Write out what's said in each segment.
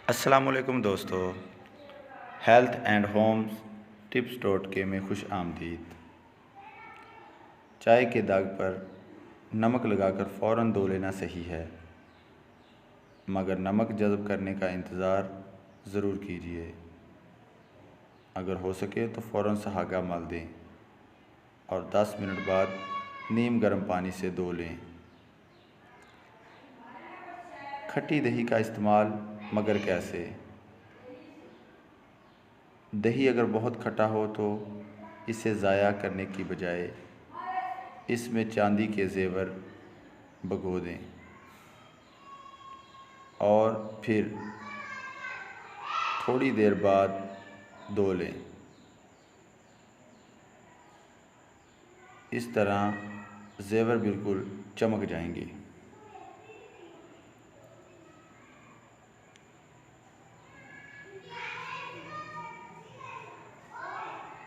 अस्सलामुअलैकुम दोस्तों, health and Holmes tips में खुश आमदीद। चाय के दाग पर नमक लगाकर फ़ौरन धो लेना सही है, मगर नमक जज़ब करने का इंतज़ार ज़रूर कीजिए। अगर हो सके तो फ़ौरन सुहागा मल दें और 10 मिनट बाद नीम गर्म पानी से धो लें। खट्टी दही का इस्तेमाल मगर कैसे? दही अगर बहुत खट्टा हो तो इसे ज़ाया करने की बजाय इसमें चांदी के ज़ेवर भिगो दें और फिर थोड़ी देर बाद धो लें। इस तरह ज़ेवर बिल्कुल चमक जाएंगे।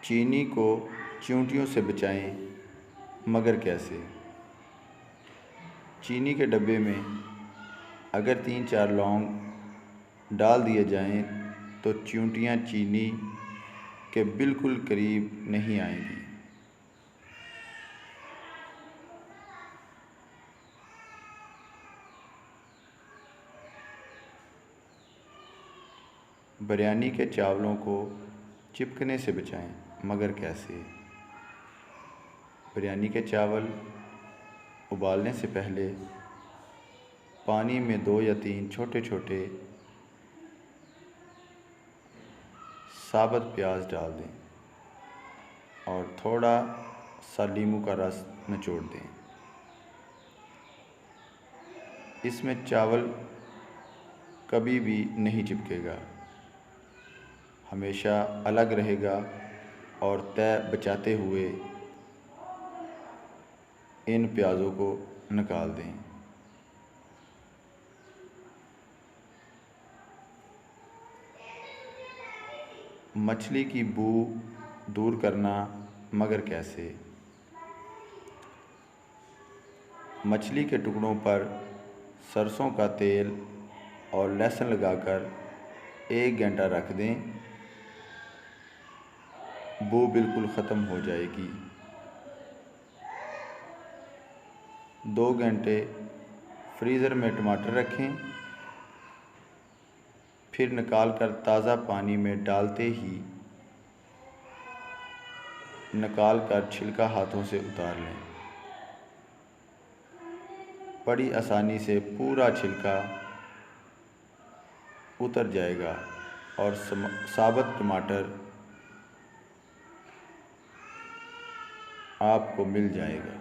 चीनी को चींटियों से बचाएं, मगर कैसे? चीनी के डब्बे में अगर 3-4 लौंग डाल दिए जाएं तो चींटियां चीनी के बिल्कुल करीब नहीं आएंगी। बिरयानी के चावलों को चिपकने से बचाएं, मगर कैसे? बिरयानी के चावल उबालने से पहले पानी में 2 या 3 छोटे छोटे साबुत प्याज डाल दें और थोड़ा सा नींबू का रस निचोड़ दें। इसमें चावल कभी भी नहीं चिपकेगा, हमेशा अलग रहेगा और तय बचाते हुए इन प्याज़ों को निकाल दें। मछली की बू दूर करना, मगर कैसे? मछली के टुकड़ों पर सरसों का तेल और लहसुन लगाकर 1 घंटा रख दें, बू बिल्कुल ख़त्म हो जाएगी। 2 घंटे फ्रीज़र में टमाटर रखें, फिर निकाल कर ताज़ा पानी में डालते ही निकाल कर छिलका हाथों से उतार लें। बड़ी आसानी से पूरा छिलका उतर जाएगा और साबुत टमाटर आपको मिल जाएगा।